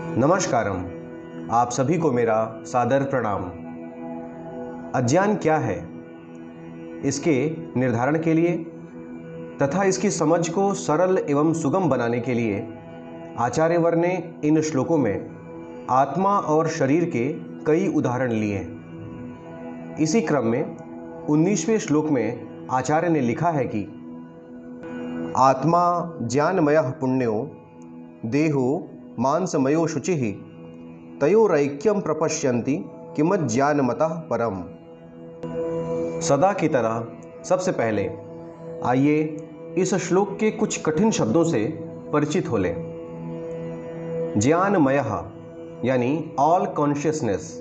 नमस्कारम। आप सभी को मेरा सादर प्रणाम। अज्ञान क्या है, इसके निर्धारण के लिए तथा इसकी समझ को सरल एवं सुगम बनाने के लिए आचार्यवर ने इन श्लोकों में आत्मा और शरीर के कई उदाहरण लिए हैं। इसी क्रम में 19वें श्लोक में आचार्य ने लिखा है कि आत्मा ज्ञानमयः पुण्यो देहो मांसमयो शुचिः तयोरैक्यं प्रपश्यन्ति किमज्ञानमतः परम। सदा की तरह सबसे पहले आइए इस श्लोक के कुछ कठिन शब्दों से परिचित हो लें। ज्ञानमयः यानी ऑल कॉन्शियसनेस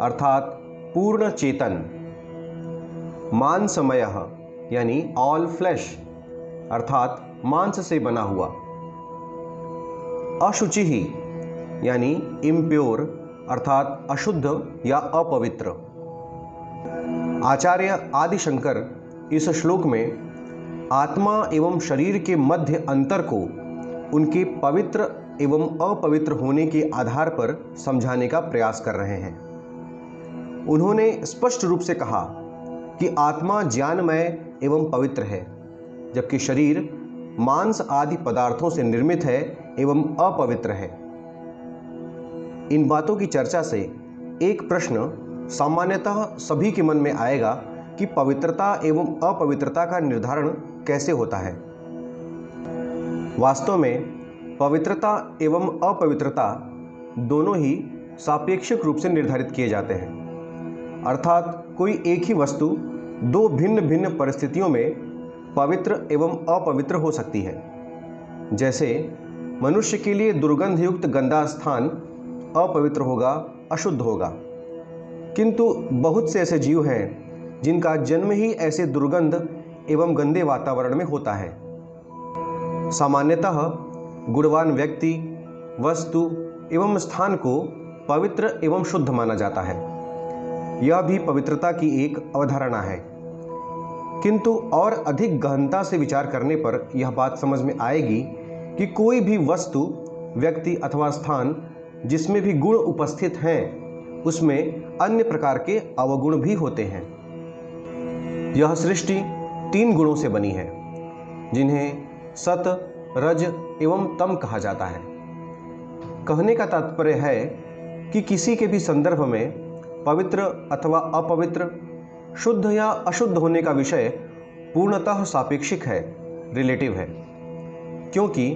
अर्थात पूर्ण चेतन। मांसमयः यानी ऑल फ्लैश अर्थात मांस से बना हुआ। अशुचि ही यानी इम्प्योर अर्थात अशुद्ध या अपवित्र। आचार्य आदि शंकर इस श्लोक में आत्मा एवं शरीर के मध्य अंतर को उनके पवित्र एवं अपवित्र होने के आधार पर समझाने का प्रयास कर रहे हैं। उन्होंने स्पष्ट रूप से कहा कि आत्मा ज्ञानमय एवं पवित्र है, जबकि शरीर मांस आदि पदार्थों से निर्मित है एवं अपवित्र है। इन बातों की चर्चा से एक प्रश्न सामान्यतः सभी के मन में आएगा कि पवित्रता एवं अपवित्रता का निर्धारण कैसे होता है। वास्तव में पवित्रता एवं अपवित्रता दोनों ही सापेक्षिक रूप से निर्धारित किए जाते हैं, अर्थात कोई एक ही वस्तु दो भिन्न भिन्न परिस्थितियों में पवित्र एवं अपवित्र हो सकती है। जैसे मनुष्य के लिए दुर्गंध युक्त गंदा स्थान अपवित्र होगा, अशुद्ध होगा, किंतु बहुत से ऐसे जीव हैं जिनका जन्म ही ऐसे दुर्गंध एवं गंदे वातावरण में होता है। सामान्यतः गुणवान व्यक्ति, वस्तु एवं स्थान को पवित्र एवं शुद्ध माना जाता है। यह भी पवित्रता की एक अवधारणा है, किंतु और अधिक गहनता से विचार करने पर यह बात समझ में आएगी कि कोई भी वस्तु, व्यक्ति अथवा स्थान जिसमें भी गुण उपस्थित हैं, उसमें अन्य प्रकार के अवगुण भी होते हैं। यह सृष्टि 3 गुणों से बनी है, जिन्हें सत, रज एवं तम कहा जाता है। कहने का तात्पर्य है कि किसी के भी संदर्भ में पवित्र अथवा अपवित्र, शुद्ध या अशुद्ध होने का विषय पूर्णतः सापेक्षिक है, रिलेटिव है, क्योंकि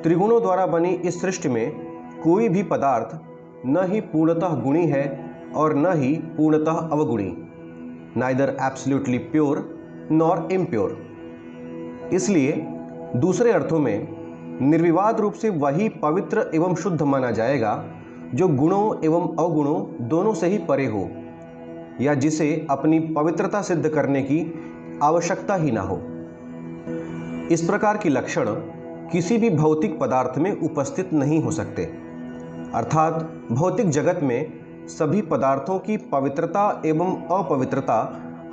त्रिगुणों द्वारा बनी इस सृष्टि में कोई भी पदार्थ न ही पूर्णतः गुणी है और न ही पूर्णतः अवगुणी, neither absolutely pure nor impure. इसलिए दूसरे अर्थों में निर्विवाद रूप से वही पवित्र एवं शुद्ध माना जाएगा जो गुणों एवं अवगुणों दोनों से ही परे हो, या जिसे अपनी पवित्रता सिद्ध करने की आवश्यकता ही ना हो। इस प्रकार की लक्षण किसी भी भौतिक पदार्थ में उपस्थित नहीं हो सकते। अर्थात भौतिक जगत में सभी पदार्थों की पवित्रता एवं अपवित्रता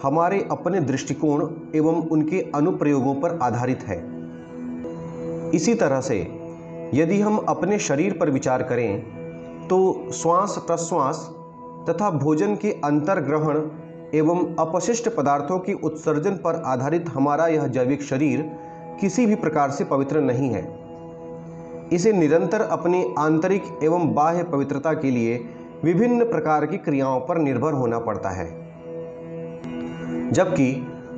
हमारे अपने दृष्टिकोण एवं उनके अनुप्रयोगों पर आधारित है। इसी तरह से यदि हम अपने शरीर पर विचार करें तो श्वास प्रश्वास तथा भोजन के अंतर्ग्रहण एवं अपशिष्ट पदार्थों के उत्सर्जन पर आधारित हमारा यह जैविक शरीर किसी भी प्रकार से पवित्र नहीं है। इसे निरंतर अपनी आंतरिक एवं बाह्य पवित्रता के लिए विभिन्न प्रकार की क्रियाओं पर निर्भर होना पड़ता है। जबकि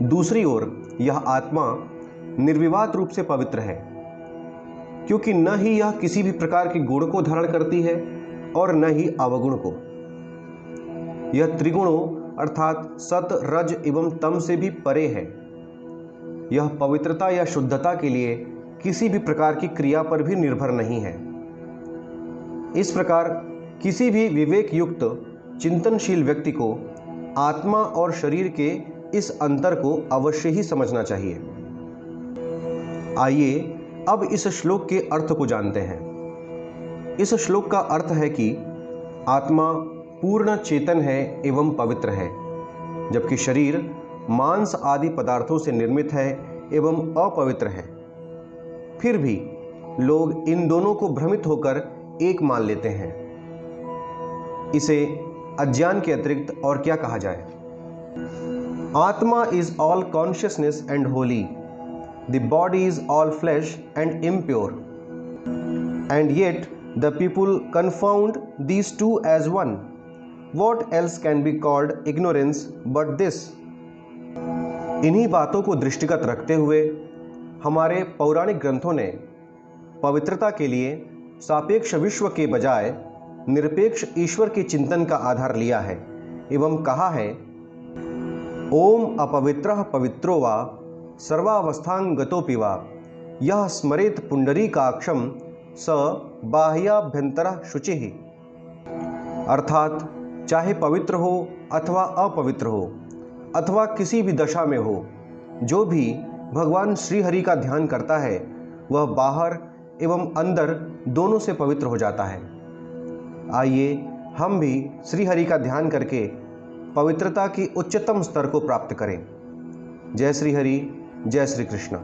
दूसरी ओर यह आत्मा निर्विवाद रूप से पवित्र है, क्योंकि न ही यह किसी भी प्रकार के गुण को धारण करती है और न ही अवगुण को। यह त्रिगुणों अर्थात सत, रज एवं तम से भी परे है। यह पवित्रता या शुद्धता के लिए किसी भी प्रकार की क्रिया पर भी निर्भर नहीं है। इस प्रकार किसी भी विवेक युक्त चिंतनशील व्यक्ति को आत्मा और शरीर के इस अंतर को अवश्य ही समझना चाहिए। आइए अब इस श्लोक के अर्थ को जानते हैं। इस श्लोक का अर्थ है कि आत्मा पूर्ण चेतन है एवं पवित्र है, जबकि शरीर मांस आदि पदार्थों से निर्मित है एवं अपवित्र है। फिर भी लोग इन दोनों को भ्रमित होकर एक मान लेते हैं। इसे अज्ञान के अतिरिक्त और क्या कहा जाए। Atma is all consciousness and holy, the body is all flesh and impure, and yet the people confound these two as one. What else can be called ignorance but this. इन्हीं बातों को दृष्टिगत रखते हुए हमारे पौराणिक ग्रंथों ने पवित्रता के लिए सापेक्ष विश्व के बजाय निरपेक्ष ईश्वर के चिंतन का आधार लिया है एवं कहा है, ओम अपवित्रः पवित्रो वा सर्वावस्थांगतोऽपि वा यह स्मरेत पुंडरीकाक्षं स बाह्याभ्यंतरः शुचिः। अर्थात चाहे पवित्र हो अथवा अपवित्र हो अथवा किसी भी दशा में हो, जो भी भगवान श्रीहरि का ध्यान करता है वह बाहर एवं अंदर दोनों से पवित्र हो जाता है। आइए हम भी श्रीहरि का ध्यान करके पवित्रता की उच्चतम स्तर को प्राप्त करें। जय श्री हरि, जय श्री कृष्ण।